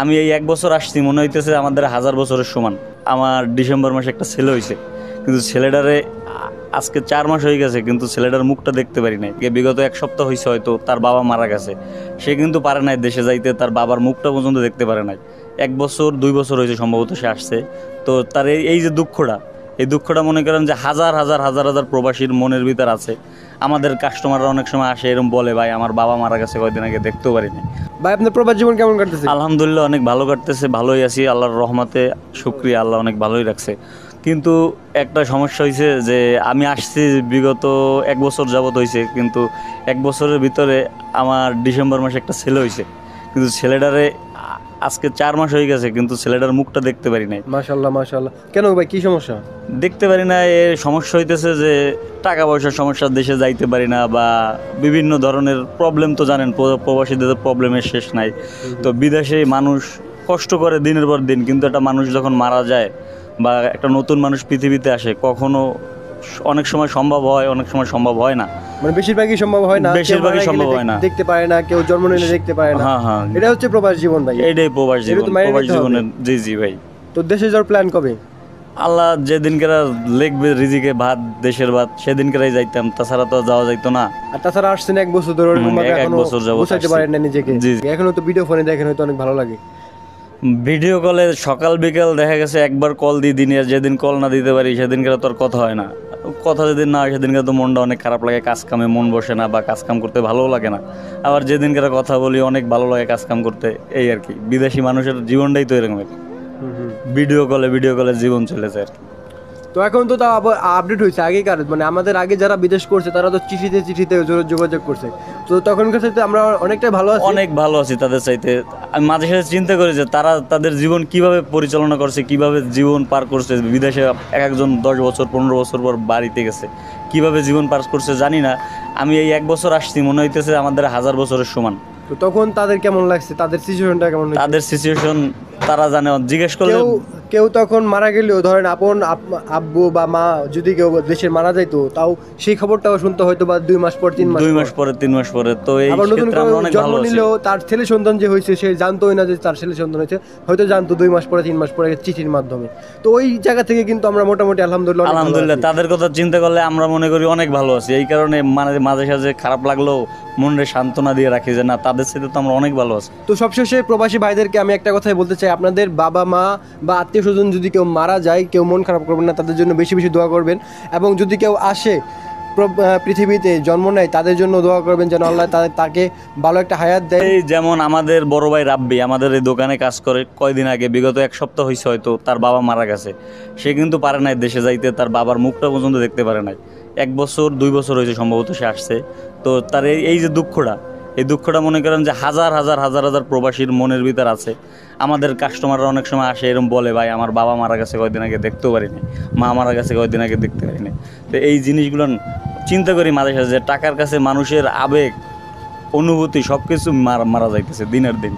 আমি এই 1 বছর আসছি, মনে হইতেছে আমাদের 1000 বছরের সমান। আমার ডিসেম্বর মাসে একটা ছেলে হয়েছে, কিন্তু ছেলেটারে আজকে 4 মাস হয়ে গেছে, কিন্তু ছেলেটার মুখটা দেখতে পারি নাই। বিগত 1 সপ্তাহ হয়েছে, হয়তো তার বাবা মারা গেছে, সে কিন্তু পারে নাই দেশে যাইতে, তার বাবার মুখটা পর্যন্ত দেখতে পারে নাই। 1 বছর 2 বছর হয়েছে সম্ভবত সে আসছে। তো তার এই যে দুঃখটা, এই দুঃখটা মনে করেন যে হাজার হাজার হাজার হাজার প্রবাসীর মনের ভিতর আছে। আমাদের কাস্টমাররা অনেক সময় আসে, এরকম বলে, ভাই আমার বাবা মারা গেছে, কয়েকদিন আগে দেখতেও পারি নাই। ভাই আপনার প্রবাস জীবন কেমন কাটতেছে? আলহামদুলিল্লাহ অনেক ভালো কাটতেছে, ভালোই আছি, আল্লাহর রহমতে শুকরিয়া, আল্লাহ অনেক ভালোই রাখছে। কিন্তু একটা সমস্যা হয়েছে যে আমি আসছি বিগত 1 বছর যাবত হয়েছে, কিন্তু 1 বছরের ভিতরে আমার ডিসেম্বর মাসে একটা ছেলে হয়েছে, কিন্তু ছেলেটারে আজকে 4 মাস হয়ে গেছে, কিন্তু ছেলেটার মুখটা দেখতে পারি নাই। মাশাআল্লাহ মাশাআল্লাহ। কেন ভাই, কি সমস্যা? দেখতে পারি না, এর সমস্যা হইতেছে যে টাকা পয়সার সমস্যা, দেশে যাইতে পারি না, বা বিভিন্ন ধরনের প্রবলেম। তো জানেন প্রবাসীদের প্রবলেমের শেষ নাই। তো বিদেশে মানুষ কষ্ট করে দিনের পর দিন, কিন্তু একটা মানুষ যখন মারা যায় বা একটা নতুন মানুষ পৃথিবীতে আসে, কখনো অনেক সময় সম্ভব হয়, অনেক সময় সম্ভব হয় না। মানে বেশিরভাগই সম্ভব হয় না, বেশিরভাগই সম্ভব হয় না, দেখতে পারে না কেউ, জন্ম নিলে দেখতে পারে না। হ্যাঁ, এটা হচ্ছে প্রবাস জীবন ভাই, এইটাই প্রবাস জীবন। প্রবাস জীবনের জি ভাই। তো দেশে যাওয়ার প্ল্যান কবে? আল্লাহ যেদিনকেরা লিখবে রিজিকে ভাত, দেশের ভাত, সেদিনকেরাই যাইতাম, তাছাড়া তো যাওয়া যাইতো না। আর তাছাড়া আসছেন 1 বছর ধরে, এক বছর যাবত বুঝাইতে পারেন না নিজেকে। এখনো তো ভিডিও ফোনে দেখেন, হয়তো অনেক ভালো লাগে। ভিডিও কলে সকাল বিকাল দেখা গেছে একবার কল দিই দিনে, যেদিন কল না দিতে পারি সেদিনকে তো আর কথা হয় না। কথা যেদিন না হয় সেদিনকে তো মনটা অনেক খারাপ লাগে, কাজ কামে মন বসে না, বা কাজ কাম করতে ভালোও লাগে না। আবার যেদিনকে কথা বলি অনেক ভালো লাগে কাজ কাম করতে, এই আর কি। বিদেশি মানুষের জীবনটাই তো এরকম, ভিডিও কলে জীবন চলেছে আর কি। তো এখন তো তাও আপডেট হয়েছে আগেকার, মানে আমাদের আগে যারা বিদেশ করছে তারা তো চিঠিতে যোগাযোগ করছে। তো তখনকার সাথে আমরা অনেকটাই ভালো আছি, অনেক ভালো আছি তাদের চাইতে। আমি মাঝে সাথে চিন্তা করি যে তারা তাদের জীবন কিভাবে পরিচালনা করছে, কিভাবে জীবন পার করছে। বিদেশে একজন 10 বছর 15 বছর পর বাড়িতে গেছে, কিভাবে জীবন পার করছে জানি না। আমি এই 1 বছর আসছি, মনে হইতেছে আমাদের 1000 বছরের সমান। তো তখন তাদের কেমন লাগছে, তাদের সিচুয়েশনটা কেমন? তাদের সিচুয়েশন তারা জানে, জিজ্ঞেস করলে। কেউ তখন মারা গেলেও, ধরেন আপন আব্বু বা মা যদি কেউ দেশে মারা যাইতো, তাও সেই খবরটাও শুনতে হয়তো বা 2 মাস পর 3 মাস পরে। তো এই ক্ষেত্রে আমরা অনেক ভালো আছি। নিলেও তার ছেলে সন্তান যে হয়েছে সে জানতোই না যে তার ছেলে সন্তান হয়েছে, হয়তো জানতো 2 মাস পরে 3 মাস পরে চিঠির মাধ্যমে। তো ওই জায়গা থেকে কিন্তু আমরা মোটামুটি আলহামদুলিল্লাহ তাদের কথা চিন্তা করলে আমরা মনে করি অনেক ভালো আছি। এই কারণে মাঝে সাঝে খারাপ লাগলেও মনে সান্ত্বনা দিয়ে রাখি যে না, তাদের সাথে তো আমরা অনেক ভালো আছি। তো সবশেষে প্রবাসী ভাইদেরকে আমি একটা কথাই বলতে চাই, আপনাদের বাবা মা বা আত্মীয় স্বজন যদি কেউ মারা যায়, কেউ মন খারাপ করবেন না, তাদের জন্য বেশি বেশি দোয়া করবেন। এবং যদি কেউ আসে পৃথিবীতে জন্ম নেয়, তাদের জন্য দোয়া করবেন যেন আল্লাহ তাকে ভালো একটা হায়াত দেয়। এই যেমন আমাদের বড় ভাই রাব্বি আমাদের এই দোকানে কাজ করে, কয়দিন আগে বিগত 1 সপ্তাহ হয়েছে, হয়তো তার বাবা মারা গেছে, সে কিন্তু পারে নাই দেশে যাইতে, তার বাবার মুখটা পর্যন্ত দেখতে পারে নাই। 1 বছর 2 বছর হয়েছে সম্ভবত সে আসছে। তো তার এই যে দুঃখটা, এই দুঃখটা মনে করেন যে হাজার হাজার হাজার হাজার প্রবাসীর মনের ভিতর আছে। আমাদের কাস্টমাররা অনেক সময় আসে, এরকম বলে, ভাই আমার বাবা মারা গেছে, কয়েকদিন আগে দেখতেও পারিনি, মা মারা গেছে, কয়েকদিন আগে দেখতে পারিনি। তো এই জিনিসগুলো চিন্তা করি মাঝে সাঝে, টাকার কাছে মানুষের আবেগ, অনুভূতি সবকিছু মারা যাইতেছে দিনের দিন।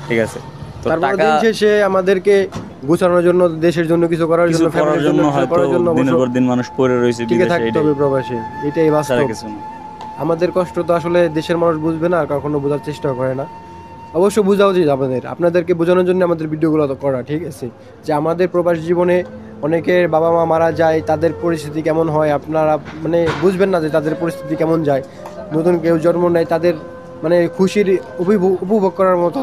ঠিক আছে, তো টাকা শেষে আমাদেরকে গোছানোর জন্য, দেশের জন্য কিছু করার জন্য হয়তো দিনের পর দিন মানুষ পড়ে রয়েছে বিদেশে, প্রবাসী। এটাই বাস্তব। আমাদের কষ্ট তো আসলে দেশের মানুষ বুঝবে না, কখনো বোঝার চেষ্টা করে না। অবশ্য বোঝা উচিত আপনাদেরকে বোঝানোর জন্য আমাদের ভিডিওগুলো তো করা, ঠিক আছে? যে আমাদের প্রবাস জীবনে অনেকের বাবা মা মারা যায়, তাদের পরিস্থিতি কেমন হয় আপনারা মানে বুঝবেন না যে তাদের পরিস্থিতি কেমন যায়। নতুন কেউ জন্ম নেয়, তাদের মানে খুশির উপভোগ করার মতো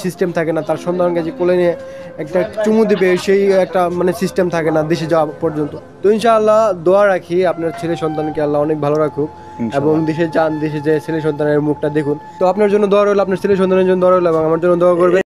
সিস্টেম থাকে না। তার সন্তানকে যে কোলে নিয়ে একটা চুমু দিবে, সেই একটা মানে সিস্টেম থাকে না দেশে যাওয়া পর্যন্ত। তো ইনশাআল্লাহ দোয়া রাখি আপনার ছেলে সন্তানকে আল্লাহ অনেক ভালো রাখুক, এবং দেশে যান, দেশে যে ছেলে সন্তানের মুখটা দেখুন। তো আপনার জন্য দোয়া রইল, আপনার ছেলে সন্তানের জন্য দোয়া রইল, এবং আমার জন্য দোয়া করবেন।